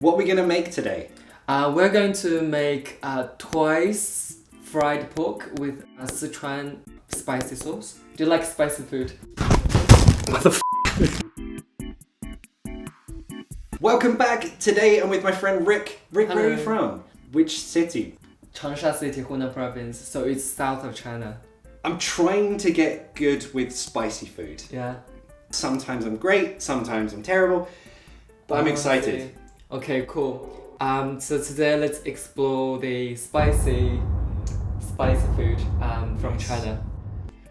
What are we going to make today? We're going to make twice fried pork with Sichuan spicy sauce. Do you like spicy food? What the Welcome back. Today I'm with my friend Rick. Rick, Hello. where are you from? Which city? Changsha City, Hunan Province. So it's south of China. I'm trying to get good with spicy food. Yeah. Sometimes I'm great, sometimes I'm terrible, but I'm excited. Okay, cool. So today let's explore the spicy food from China.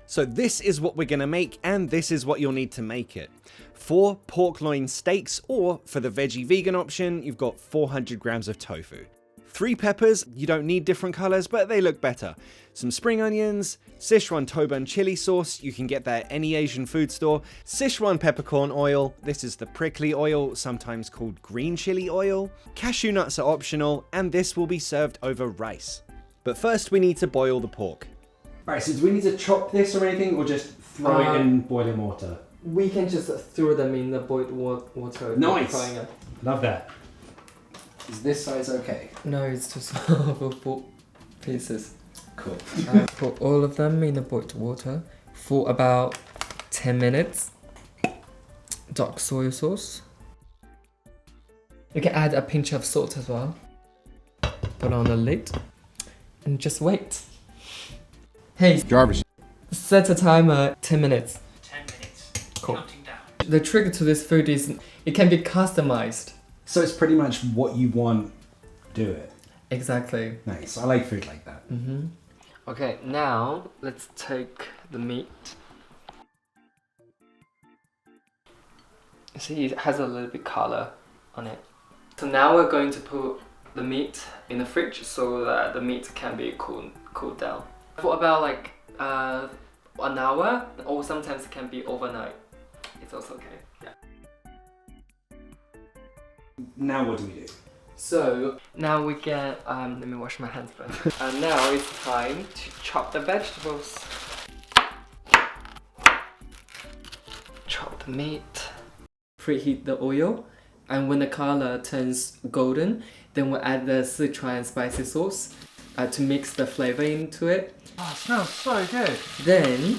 So this is what we're going to make, and this is what you'll need to make it. 4 pork loin steaks, or for the veggie vegan option, you've got 400 grams of tofu. 3 peppers, you don't need different colors, but they look better. Some spring onions, Sichuan Toban chili sauce, you can get that at any Asian food store. Sichuan peppercorn oil, this is the prickly oil, sometimes called green chili oil. Cashew nuts are optional, and this will be served over rice. But first we need to boil the pork. Right, so do we need to chop this or anything, or just throw it in boiling water? We can just throw them in the boiled water. Nice. Frying it. Love that. Is this size okay? No, it's too small for 4 pieces. Cool. Put all of them in the boiled water for about 10 minutes. Dark soy sauce. You can add a pinch of salt as well. Put on the lid and just wait. Hey, Jarvis. set a timer 10 minutes. 10 minutes. Cool. Counting down. The trick to this food is it can be customized. So it's pretty much what you want, do it. Exactly. Nice, I like food like that. Okay, now let's take the meat. See, it has a little bit color on it. So now we're going to put the meat in the fridge so that the meat can be cooled down for about like an hour, or sometimes it can be overnight. It's also okay. Yeah. Now what do we do? So now we can let me wash my hands first. And now it's time to chop the vegetables. Chop the meat. Preheat the oil, and when the color turns golden, then we'll add the Sichuan spicy sauce to mix the flavor into it. Oh, it smells so good. Then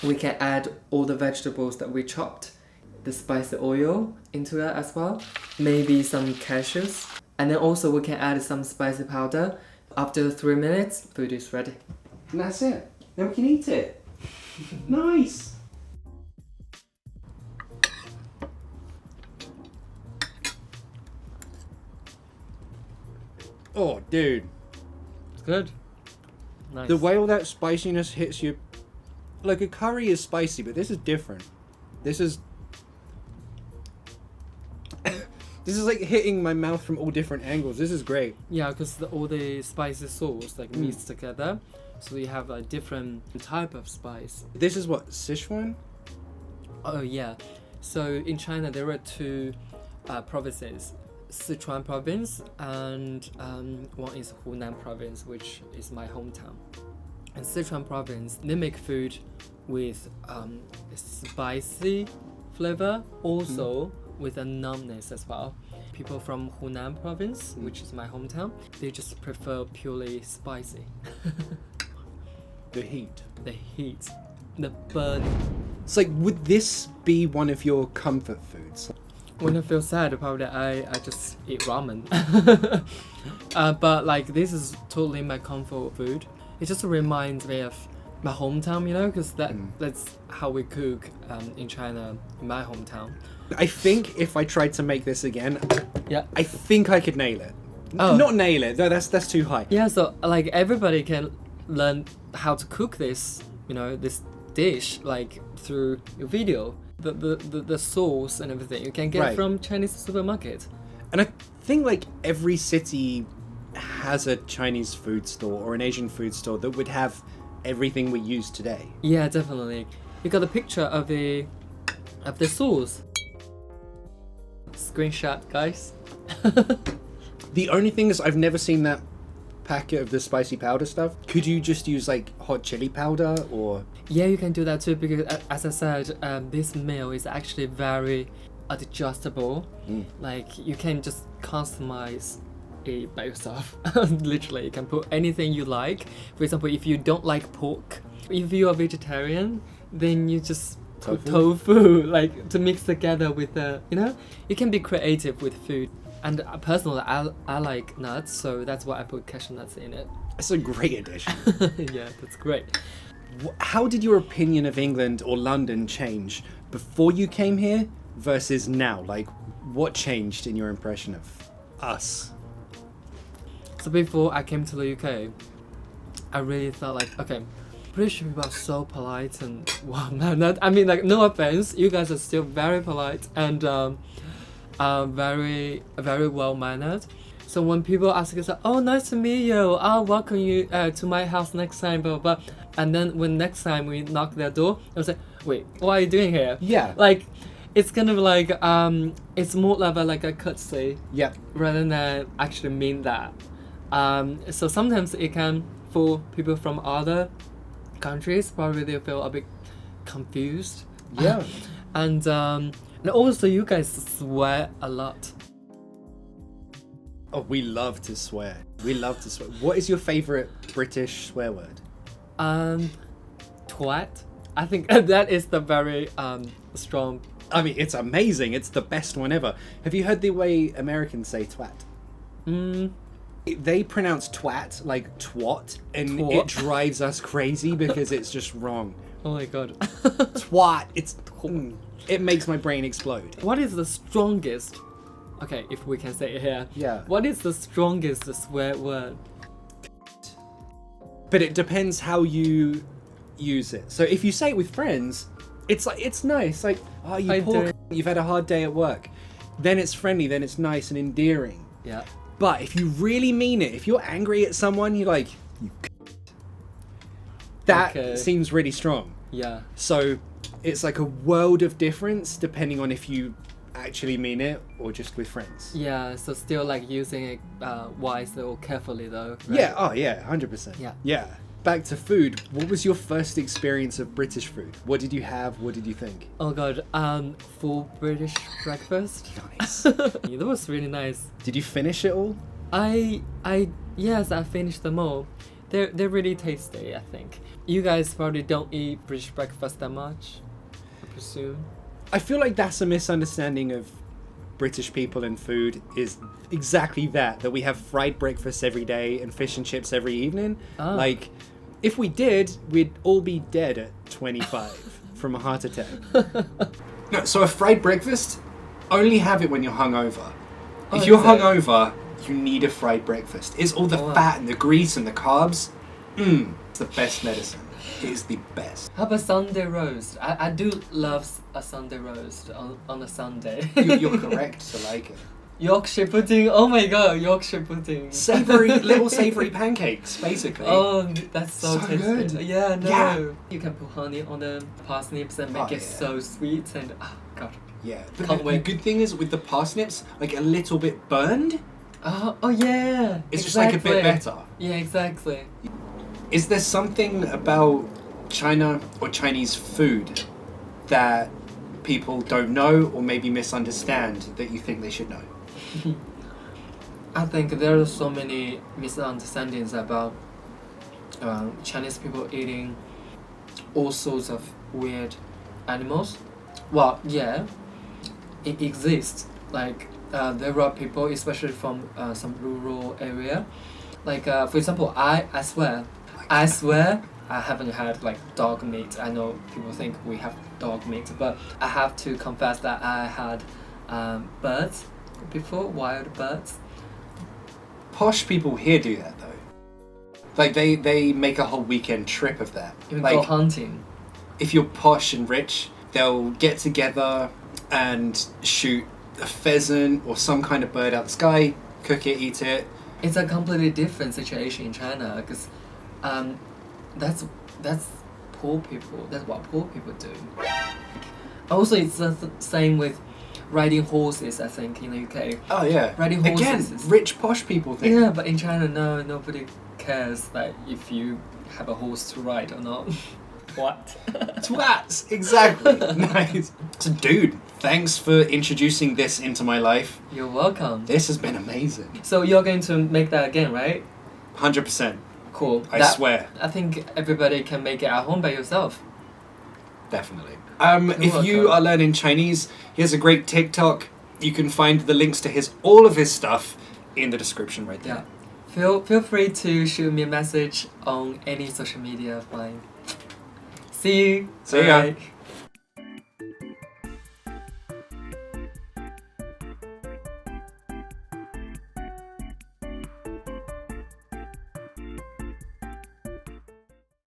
we can add all the vegetables that we chopped, the spicy oil into it as well, maybe some cashews, and then also we can add some spicy powder. After 3 minutes, food is ready. And that's it. Then we can eat it. Nice. Oh, dude. It's good. Nice. The way all that spiciness hits you, like a curry is spicy, but this is different. This is like hitting my mouth from all different angles. This is great. Yeah, because all the spicy sauce like mixed together, so you have a different type of spice. This is what, Sichuan? Oh yeah, so in China there are 2 provinces, Sichuan Province and one is Hunan Province, which is my hometown. And Sichuan Province, they make food with spicy flavor, also with a numbness as well. People from Hunan Province, which is my hometown, they just prefer purely spicy. The heat. The heat, the burn. It's like, would this be one of your comfort foods? When I feel sad, probably I just eat ramen. But like this is totally my comfort food. It just reminds me of my hometown, you know, because that's how we cook in China, in my hometown. I think if I tried to make this again, Yeah. I think I could nail it. Oh. Not nail it, no, that's too high. Yeah, so like everybody can learn how to cook this, you know, this dish like through your video. The sauce and everything you can get Right. from Chinese supermarket. And I think like every city has a Chinese food store or an Asian food store that would have everything we use today. Yeah, definitely. You got a picture of the sauce. Screenshot, guys. The only thing is I've never seen that packet of the spicy powder stuff. Could you just use like hot chili powder or? Yeah, you can do that too because as I said, this meal is actually very adjustable. Like you can just customize it by yourself. Literally, you can put anything you like. For example, if you don't like pork, if you are vegetarian, then you just put tofu, like to mix together with the, you can be creative with food. And personally, I like nuts, so that's why I put cashew nuts in it. It's a great addition. Yeah, that's great. How did your opinion of England or London change before you came here versus now? Like, what changed in your impression of us? So before I came to the UK, I really felt like, okay, British people are so polite and well-mannered. I mean, like, no offense, you guys are still very polite and very, very well-mannered. So when people ask us, oh, nice to meet you, I'll welcome you to my house next time, blah, blah, blah. And then when next time we knock their door, I was like, wait, what are you doing here? Yeah. Like, it's kind of like, it's more of like a courtesy. Yeah. Rather than actually mean that. So sometimes it can, for people from other countries, probably they feel a bit confused. Yeah. And also you guys swear a lot. Oh, we love to swear. We love to swear. What is your favourite British swear word? Twat. I think that is the very strong. I mean, it's amazing. It's the best one ever. Have you heard the way Americans say twat? They pronounce twat like twat, and it drives us crazy because it's just wrong. Oh my god. Twat. It makes my brain explode. What is the strongest? Okay, if we can say it here. Yeah. What is the strongest swear word? But it depends how you use it. So if you say it with friends, it's like, it's nice. Like, oh, you poor you've had a hard day at work. Then it's friendly, then it's nice and endearing. Yeah. But if you really mean it, if you're angry at someone, you're like, you that seems really strong. Yeah. So it's like a world of difference depending on if you actually mean it or just with friends. Yeah, so still like using it wisely or carefully though. Right? Yeah, oh yeah, 100%. Yeah. Yeah. Back to food. What was your first experience of British food? What did you have? What did you think? Oh god, full British breakfast. Nice. That was really nice. Did you finish it all? Yes, I finished them all. They're really tasty, I think. You guys probably don't eat British breakfast that much, I presume. I feel like that's a misunderstanding of British people and food, is exactly that we have fried breakfast every day and fish and chips every evening. Like, if we did, we'd all be dead at 25 from a heart attack. No, so a fried breakfast, only have it when you're hungover. If you're hungover, you need a fried breakfast. It's all the fat and the grease and the carbs. It's the best medicine. It is the best. How about Sunday roast? I do love a Sunday roast on a Sunday. You're correct to like it. Yorkshire pudding, oh my god, Yorkshire pudding. Little savoury pancakes, basically. Oh, that's so tasty. Good. Yeah, no. Yeah. You can put honey on the parsnips and make it so sweet and, god. Yeah. Can't The good thing is with the parsnips, like a little bit burned. Oh yeah. It's just like a bit better. Yeah, exactly. Is there something about China or Chinese food that people don't know or maybe misunderstand that you think they should know? I think there are so many misunderstandings about Chinese people eating all sorts of weird animals. Well, yeah, it exists. Like there are people, especially from some rural area. Like for example, I swear, I haven't had like dog meat. I know people think we have dog meat, but I have to confess that I had birds before, wild birds. Posh people here do that though. Like they make a whole weekend trip of that. Even like, go hunting. If you're posh and rich, they'll get together and shoot a pheasant or some kind of bird out the sky, cook it, eat it. It's a completely different situation in China because that's poor people. That's what poor people do. Also, it's the same with riding horses, I think, in the UK. Oh yeah. Riding horses. Again, rich posh people think. Yeah, but in China, no, nobody cares that if you have a horse to ride or not. What? Twats, exactly. Nice. So, dude, thanks for introducing this into my life. You're welcome. This has been amazing. So you're going to make that again, right? 100%. Cool. I swear. I think everybody can make it at home by yourself. Definitely. If you are learning Chinese, here's a great TikTok. You can find the links to all of his stuff in the description right there. Yeah. Feel free to shoot me a message on any social media of mine. See you. See ya. Bye.